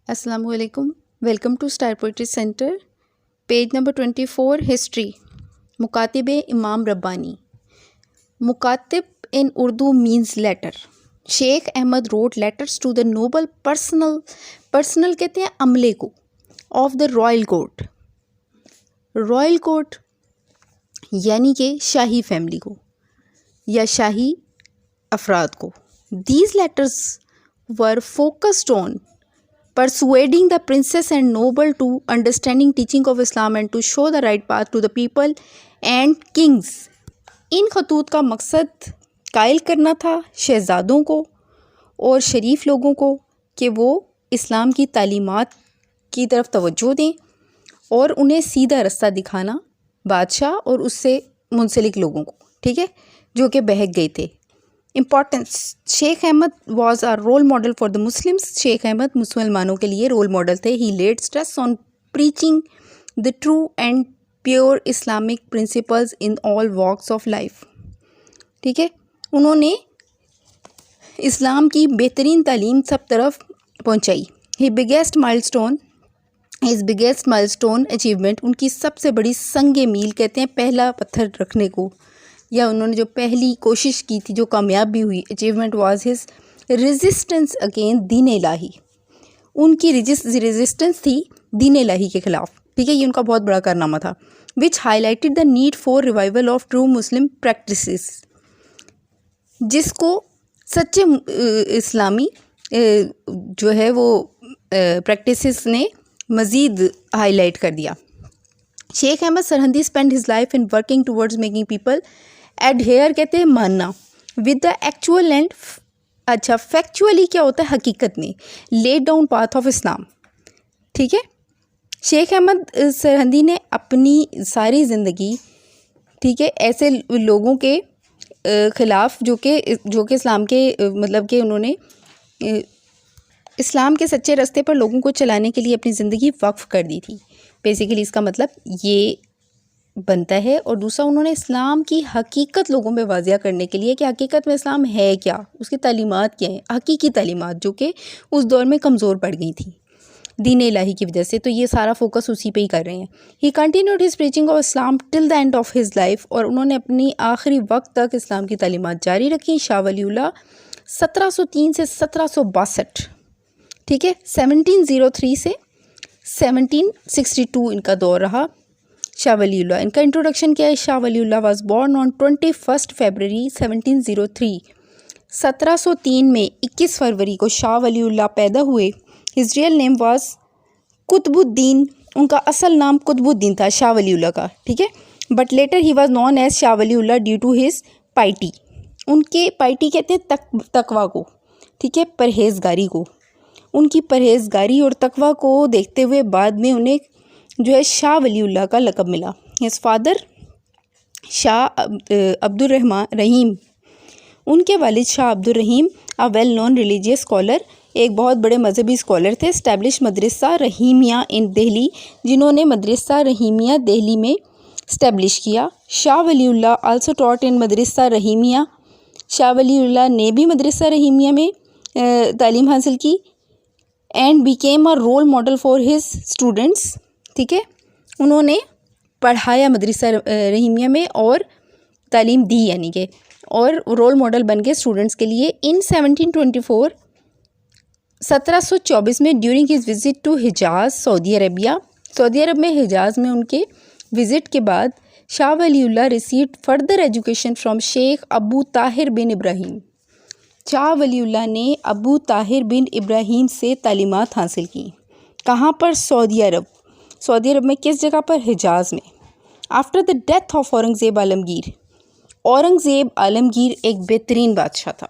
अस्सलाम वालेकुम। Welcome to Star Poetry Centre. Page number 24, history. मुकातिब इमाम रब्बानी। मुकातिब in Urdu means letter. Sheikh Ahmad wrote letters to the noble personal कहते हैं अमले को, of the royal court. Royal court यानी कि शाही फैमिली को या शाही अफराद को। These letters were focused on persuading the princess and noble to understanding teaching of Islam and to show the right path to the people and kings। इन खतूत का मकसद कायल करना था शहज़ादों को और शरीफ लोगों को कि वो इस्लाम की तालीमात की तरफ तवज्जो दें और उन्हें सीधा रास्ता दिखाना बादशाह और उससे मुंसलिक लोगों को, ठीक है, जो कि बहक गए थे। Importance, Sheikh Ahmad was a role model for the Muslims. Sheikh Ahmad मुसलमानों के लिए रोल मॉडल थे। He laid stress on preaching the true and pure Islamic principles in all walks of life, ठीक है। उन्होंने इस्लाम की बेहतरीन तालीम सब तरफ पहुंचाई। हिज बिगेस्ट माइलस्टोन अचीवमेंट, उनकी सबसे बड़ी संग मील कहते हैं पहला पत्थर रखने को, या उन्होंने जो पहली कोशिश की थी जो कामयाब भी हुई, achievement was his resistance against दीन इलाही। उनकी रेजिस्टेंस थी दीन इलाही के ख़िलाफ़, ठीक है, ये उनका बहुत बड़ा कारनामा था। Which highlighted the need for revival of true Muslim practices, जिसको सच्चे इस्लामी जो है वो प्रैक्टिसेस ने मज़ीद हाईलाइट कर दिया। Shaikh Ahmad Sirhindi spend his life in working towards making people adhere कहते हैं मानना विद द एक्चुअल एंड, अच्छा फैक्चुअली क्या होता है हकीकत में, laid down path of Islam, ठीक है। शेख अहमद सरहंदी ने अपनी सारी ज़िंदगी, ठीक है, ऐसे लोगों के ख़िलाफ़ जो कि इस्लाम के मतलब कि उन्होंने इस्लाम के सच्चे रास्ते पर लोगों को चलाने के लिए अपनी ज़िंदगी वक्फ़ कर दी थी। बेसिकली इसका मतलब ये बनता है। और दूसरा, उन्होंने इस्लाम की हकीकत लोगों में वाज़िया करने के लिए कि हकीकत में इस्लाम है क्या, उसकी तालीमात क्या हैं, हकीकी तालीमात जो कि उस दौर में कमज़ोर पड़ गई थी दीन इलाही की वजह से, तो ये सारा फोकस उसी पे ही कर रहे हैं। ही continued his preaching of Islam till the end of his life, और उन्होंने अपनी आखिरी वक्त तक इस्लाम की तालीमात जारी रखी। शाह वलीउल्लाह 1703 से 1762, ठीक है, 1703 से 1762 इनका दौर रहा शाह वलीउल्लाह। इनका इंट्रोडक्शन क्या है? Shah Waliullah was born on 21 फरवरी 1703। 1703 में 21 फरवरी को शाह वलीउल्लाह पैदा हुए। His real name was Qutbuddin, उनका असल नाम कुतुबुद्दीन था शाह वलीउल्लाह का, ठीक है। But later he was known as Shah Waliullah due to his piety. उनके पाइटी कहते हैं तकवा को, ठीक है, परहेजगारी को। उनकी परहेजगारी और तकवा को देखते हुए बाद में उन्हें जो है शाह वलीउल्लाह का लक़ब मिला। हिज फादर शाह अब्दुर्रहमान रहीम, उनके वालिद Shah Abdur Rahim a well known religious scholar, एक बहुत बड़े मजहबी स्कॉलर थे। एस्टैब्लिश मदरसा रहीमिया इन दिल्ली, जिन्होंने मदरसा रहीमिया दिल्ली में इस्टेब्लिश किया। Shah Waliullah also taught in Madrasa Rahimiya, Shah Waliullah ने भी मदरसा रहीमिया में तालीम हासिल की। And became a role model for his students, ठीक है, उन्होंने पढ़ाया मदरसा रहीमिया में और तालीम दी, यानी कि, और रोल मॉडल बन गए स्टूडेंट्स के लिए। इन 1724 में during his visit to Hijaz Saudi Arabia, सऊदी अरब में हिजाज में उनके विज़िट के बाद Shah Waliullah received further education from Sheikh Abu Tahir bin Ibrahim. Shah Waliullah ने अबू ताहिर बिन इब्राहीम से तालीमात हासिल की। कहाँ पर? सऊदी अरब। सऊदी अरब में किस जगह पर? हिजाज में। After the death of Aurangzeb Alamgir, Aurangzeb Alamgir एक बेहतरीन बादशाह था।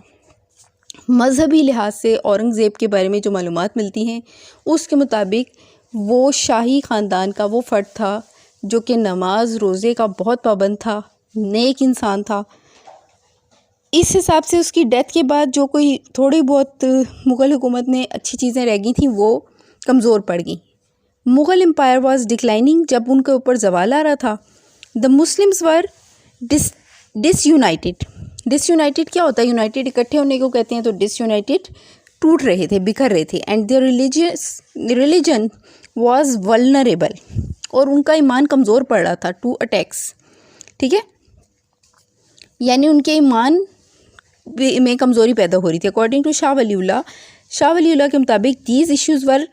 मजहबी लिहाज से औरंगज़ेब के बारे में जो मालूमात मिलती हैं उसके मुताबिक वो शाही ख़ानदान का वो फ़र्द था जो कि नमाज रोज़े का बहुत पाबंद था, नेक इंसान था। इस हिसाब से उसकी डेथ के बाद जो कोई थोड़ी बहुत मुग़ल हुकूमत में अच्छी चीज़ें रह गई थी वो कमज़ोर पड़ गई। मुग़ल एम्पायर वाज डिक्लाइनिंग, जब उनके ऊपर ज़वाल आ रहा था। The Muslims were disunited. Disunited क्या होता है? यूनाइटेड इकट्ठे होने को कहते हैं, तो डिसयूनाइटेड टूट रहे थे, बिखर रहे थे, and their religion was vulnerable, और उनका ईमान कमज़ोर पड़ रहा था टू अटैक्स, ठीक है, यानी उनके ईमान में कमज़ोरी पैदा हो रही थी। अकॉर्डिंग टू शाह वलीउल्लाह के मुताबिक these issues were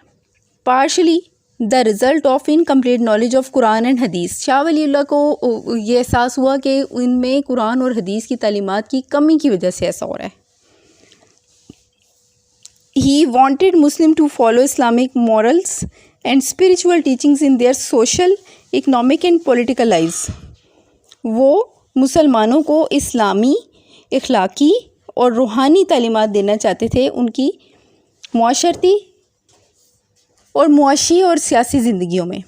partially the result of incomplete knowledge of Quran and हदीस। शाह वलीउल्लाह को ये एहसास हुआ कि इनमें कुरान और हदीस की तालीमात की कमी की वजह से ऐसा हो रहा है। He wanted Muslim to follow Islamic morals and spiritual teachings in their social, economic and political lives. वो मुसलमानों को इस्लामी, इखलाकी और रूहानी तालीमात देना चाहते थे उनकी मुआशरती और मुआशी और सियासी ज़िंदगियों में।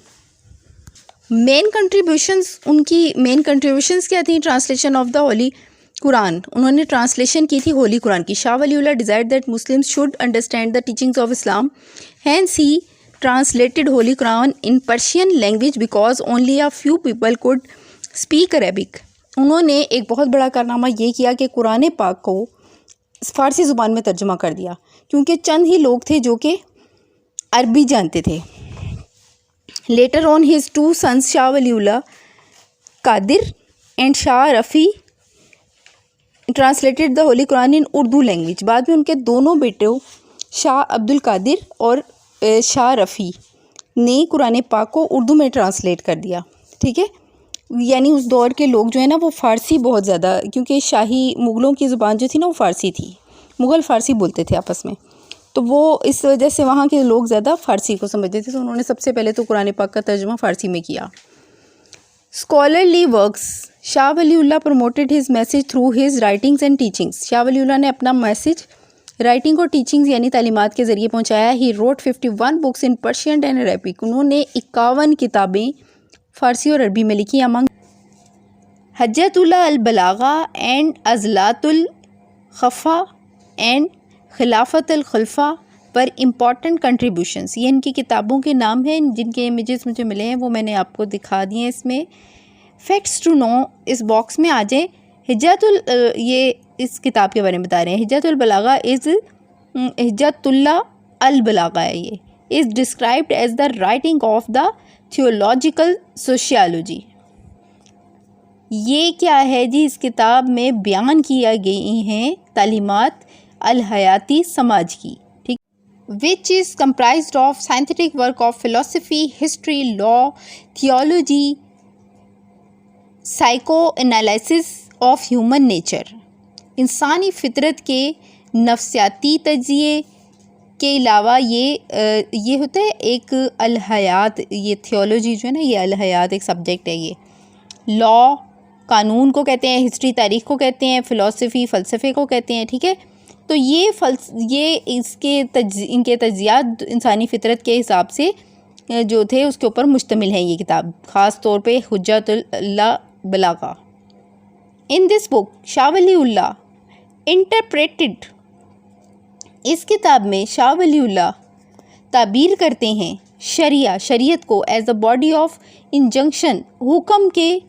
उनकी मेन कंट्रीब्यूशंस क्या थी? Translation of the holy Quran, उन्होंने ट्रांसलेशन की थी होली कुरान की। Shah Waliullah desired that Muslims should understand the teachings of Islam, hence he translated holy Quran in Persian language because only a few people could speak Arabic. उन्होंने एक बहुत बड़ा कारनामा ये किया कि कुरान पाक को फ़ारसी ज़ुबान में तर्जुमा कर दिया, क्योंकि चंद ही लोग थे जो कि अरबी जानते थे। Later on his two sons Shah Waliullah Qadir and Shah Rafi translated the holy Quran in Urdu language. बाद में उनके दोनों बेटों शाह अब्दुल कादिर और शाह रफ़ी ने कुरान पाक को उर्दू में ट्रांसलेट कर दिया, ठीक है। यानी उस दौर के लोग जो है ना वो फ़ारसी बहुत ज़्यादा, क्योंकि शाही मुग़लों की ज़ुबान जो थी ना वो फ़ारसी थी, मुग़ल फ़ारसी बोलते थे आपस में, तो वो इस वजह से वहाँ के लोग ज़्यादा फ़ारसी को समझते थे, तो उन्होंने सबसे पहले तो कुरान पाक का तर्जुमा फ़ारसी में किया। Scholarly works, Shah Waliullah promoted his message through his writings and teachings. Shah Waliullah ने अपना मैसेज राइटिंग और टीचिंग्स यानी तालीमात के ज़रिए पहुँचाया। He wrote 51 books in Persian and Arabic, उन्होंने 51 किताबें फ़ारसी और अरबी में लिखी। अमंग हज्जतुल बलागा एंड अज़लातुल खफ़ा एंड खिलाफतुल खलफा पर इम्पॉर्टेंट कंट्रीब्यूशंस, ये इनकी किताबों के नाम हैं। जिनके इमेजेस मुझे मिले हैं वो मैंने आपको दिखा दिए हैं इसमें। फैक्ट्स टू नो इस बॉक्स में आ जाए। ये इस किताब के बारे में बता रहे हैं। हिज्जतुल बलागा हिज्जतुल्लाह अल बलागा है, ये is described as the writing of the theological sociology. ये क्या है जी? इस किताब में बयान किया गई हैं तालीमात अल हयाती समाज की, ठीक, which is comprised of scientific work of philosophy, history, law, theology, psycho analysis of human nature. इंसानी फितरत के नफ्सियाती तजिए के अलावा ये होता है एक अल हयात, ये थियोलॉजी जो है ना, ये अल हयात एक सब्जेक्ट है। ये लॉ कानून को कहते हैं, हिस्ट्री तारीख़ को कहते हैं, फ़िलासफ़ी फ़लसफ़े को कहते हैं, ठीक है। तो ये इनके तज्ज़ियात इंसानी फ़ितरत के हिसाब से जो थे उसके ऊपर मुश्तमिल है ये किताब, ख़ास तौर पे Hujjatul Balagha. In this book Shah Waliullah interpreted, इस किताब में शाह वलीउल्लाह ताबीर करते हैं शरीयत को as the body of injunction, हुक्म के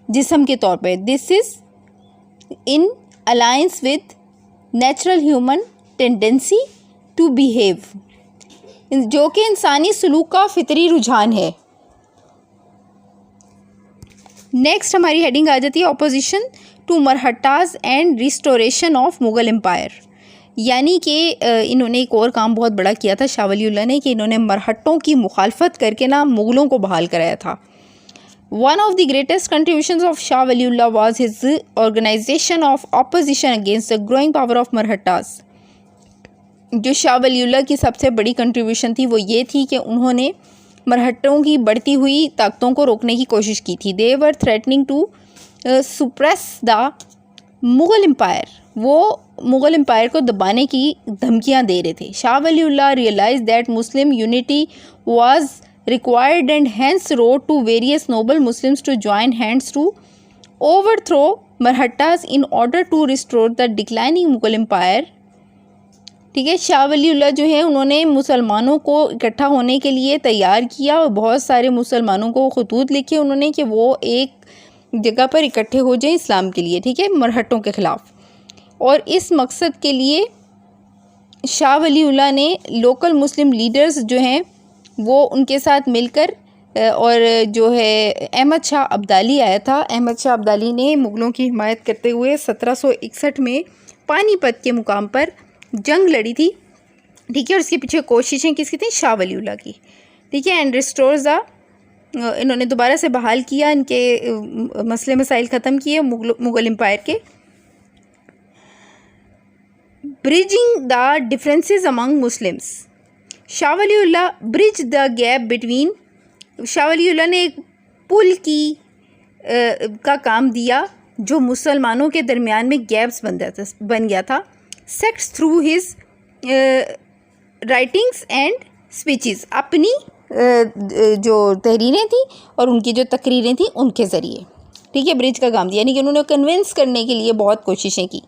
जिस्म के तौर पे। This is in alliance with natural human tendency to behave, जो कि इंसानी सलूक का फितरी रुझान है। नेक्स्ट हमारी हेडिंग आ जाती है opposition to Marhattas and restoration of Mughal empire. यानी कि इन्होंने एक और काम बहुत बड़ा किया था शाह वलीउल्लाह ने, कि इन्होंने मरहट्टों की मुखालफत करके ना मुग़लों को बहाल कराया था। One of the greatest contributions of Shah Waliullah was his organisation of opposition against the growing power of Marhattas. जो शाह वलीउल्लाह की सबसे बड़ी कंट्रीब्यूशन थी वो ये थी कि उन्होंने मरहट्टों की बढ़ती हुई ताकतों को रोकने की कोशिश की थी। They were threatening to suppress the Mughal empire, वो मुग़ल एम्पायर को दबाने की धमकियां दे रहे थे। Shah Waliullah realise that Muslim unity was required and hence wrote to various noble Muslims to join hands to overthrow Maratthas in order to restore the declining Mughal empire। ठीक है, शाह वलीउल्लाह जो है उन्होंने मुसलमानों को इकट्ठा होने के लिए तैयार किया और बहुत सारे मुसलमानों को खतूत लिखे उन्होंने कि वो एक जगह पर इकट्ठे हो जाएं इस्लाम के लिए, ठीक है, मरहट्टों के ख़िलाफ़। और इस मकसद के लिए शाह वलीउल्लाह ने लोकल मुस्लिम लीडर्स जो हैं वो उनके साथ मिलकर और जो है अहमद शाह अब्दाली आया था। अहमद शाह अब्दाली ने मुग़लों की हिमायत करते हुए 1761 में पानीपत के मुकाम पर जंग लड़ी थी, ठीक है। और इसके पीछे कोशिशें किसकी थी? शाह वलीउल्लाह की, ठीक है। एंड रिस्टोर्स द, इन्होंने दोबारा से बहाल किया, इनके मसले मसाइल ख़त्म किए मुग़ल एम्पायर के। Bridging the differences among Muslims, Shah Waliullah bridge the gap between, Shah Waliullah ने एक पुल की का काम दिया जो मुसलमानों के दरमियान में गैप्स बन गया था। Sects through his writings and speeches, अपनी जो तहरीरें थी और उनकी जो तकरीरें थी उनके ज़रिए, ठीक है, ब्रिज का काम दिया, यानी कि उन्होंने कन्विंस करने के लिए बहुत कोशिशें की।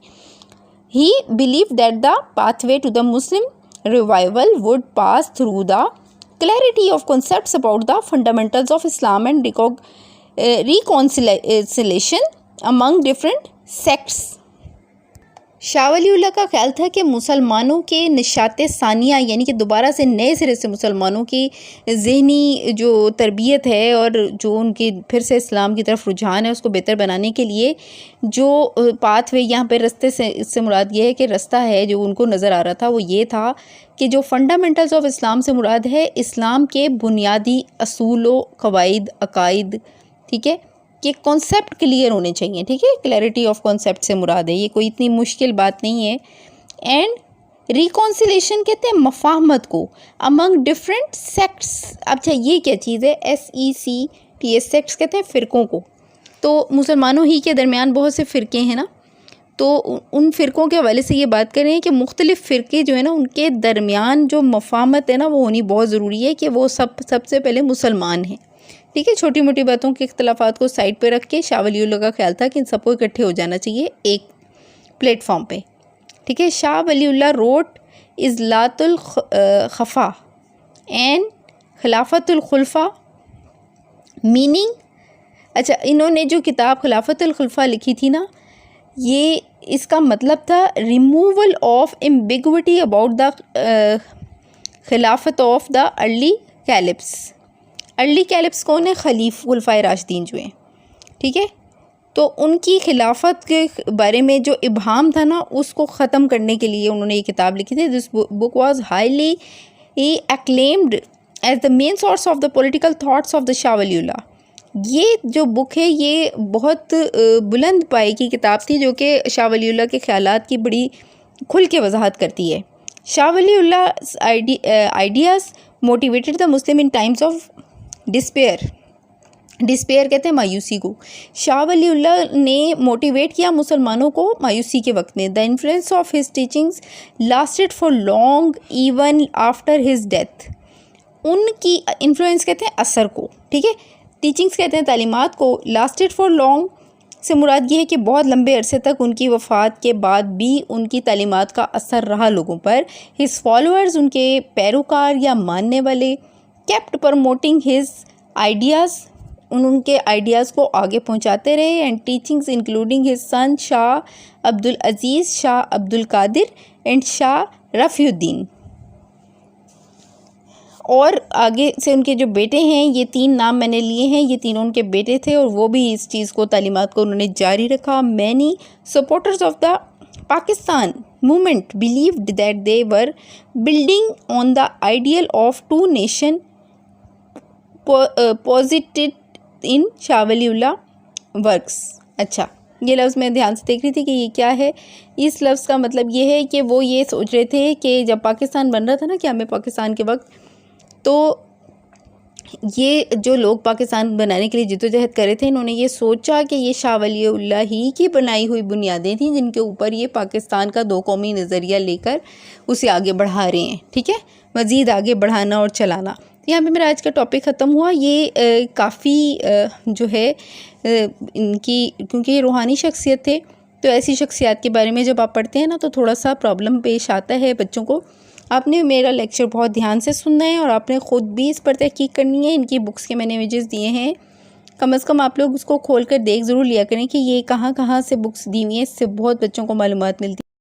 He believe that the pathway to the Muslim revival would pass through the clarity of concepts about the fundamentals of Islam and reconciliation among different sects। Shah Waliullah का ख्याल था कि मुसलमानों के निशाते सानिया, यानी कि दोबारा से नए सिरे से मुसलमानों की ज़हनी जो तरबियत है और जो उनकी फिर से इस्लाम की तरफ रुझान है उसको बेहतर बनाने के लिए जो पाथवे यहाँ पे रास्ते से, इससे मुराद ये है कि रास्ता है जो उनको नज़र आ रहा था वो ये था कि जो फंडामेंटल्स ऑफ इस्लाम से मुराद है इस्लाम के बुनियादी असूलों, क़वाइद, अकाइद, ठीक है, कि कॉन्सेप्ट क्लियर होने चाहिए, ठीक है। क्लैरिटी ऑफ कॉन्सेप्ट से मुराद है, ये कोई इतनी मुश्किल बात नहीं है। एंड रिकॉन्सिलेशन कहते हैं मफाहमत को अमंग डिफरेंट सेक्ट्स। अच्छा, ये क्या चीज़ है? SECTS, सेक्ट्स कहते हैं फ़िरक़ों को। तो मुसलमानों ही के दरमियान बहुत से फ़िरक़े हैं ना, तो उन फ़िरक़ों के हवाले से ये बात कर रहे हैं कि मुख्तलिफ़ फ़िरक़े जो है ना उनके दरमियान जो मफाहमत है ना वो होनी बहुत ज़रूरी है कि वो सबसे पहले मुसलमान हैं, ठीक है। छोटी मोटी बातों के इख्तलाफात को साइड पे रख के शाह वलीउल्लाह का ख्याल था कि इन सबको इकट्ठे हो जाना चाहिए एक प्लेटफॉर्म पे, ठीक है। Shah Waliullah wrote Izalatul Khafa and Khilafatul Khulafa, meaning, अच्छा, इन्होंने जो किताब खिलाफतुल खुलफा लिखी थी ना, ये इसका मतलब था removal of ambiguity about the khilafat of the early caliphs. Early caliphs कौन है? खुलफाए राशिदीन जो हैं, ठीक है। तो उनकी खिलाफत के बारे में जो इबहाम था ना उसको ख़त्म करने के लिए उन्होंने ये किताब लिखी थी। This book was highly acclaimed as the main source of the political thoughts of the Shah Waliullah. ये जो बुक है ये बहुत बुलंद पाए की किताब थी जो कि शाह वलीउल्लाह के ख़यालात की बड़ी खुल के वजाहत करती है। Shah Waliullah ideas motivated the Muslim in times of despair, despair कहते हैं मायूसी को। शाह वलीउल्लाह ने मोटिवेट किया मुसलमानों को मायूसी के वक्त में। The influence of his teachings lasted for long even after his death. उनकी इन्फ्लुएंस कहते हैं असर को, ठीक है। टीचिंग्स कहते हैं तालीमात को। लास्टेड फॉर लॉन्ग से मुराद ये है कि बहुत लंबे अरसे तक उनकी वफ़ात के बाद भी उनकी तालीमात का असर रहा लोगों पर। हिज फॉलोअर्स, उनके पैरोकार या मानने वाले, केप्ट प्रमोटिंग हिज आइडियाज़, उनके आइडियाज़ को आगे पहुंचाते रहे। And teachings including his son Shah Abdul Aziz, Shah Abdul Qadir and Shah Rafiuddin. और आगे से उनके जो बेटे हैं, ये 3 नाम मैंने लिए हैं, ये तीनों उनके बेटे थे और वो भी इस चीज़ को, तालीमात को उन्होंने जारी रखा। Many supporters of the Pakistan movement believed that they were building on the ideal of 2 nation posited in Shah Waliullah works. अच्छा, ये लफ्ज़ मैं ध्यान से देख रही थी कि ये क्या है। इस लफ्ज़ का मतलब ये है कि वो ये सोच रहे थे कि जब पाकिस्तान बन रहा था ना, क्या हमें पाकिस्तान के वक्त, तो ये जो लोग पाकिस्तान बनाने के लिए जिद्दोजहद कर रहे थे, इन्होंने ये सोचा कि ये शाह वलीउल्लाह ही की बनाई हुई बुनियादें थीं जिनके ऊपर ये पाकिस्तान का 2 कौमी नज़रिया लेकर उसे आगे बढ़ा रहे हैं, ठीक है, मज़ीद आगे बढ़ाना और चलाना। यहाँ पे मेरा आज का टॉपिक ख़त्म हुआ। ये काफ़ी जो है इनकी, क्योंकि ये रूहानी शख्सियत थे, तो ऐसी शख्सियत के बारे में जब आप पढ़ते हैं ना तो थोड़ा सा प्रॉब्लम पेश आता है बच्चों को। आपने मेरा लेक्चर बहुत ध्यान से सुनना है और आपने ख़ुद भी इस पर तहकीक करनी है। इनकी बुक्स के मैंने इमेजेस दिए हैं, कम से कम आप लोग उसको खोल कर देख ज़रूर लिया करें कि ये कहाँ कहाँ से बुक्स दी हुई हैं। इससे बहुत बच्चों को मालूमात मिलती है।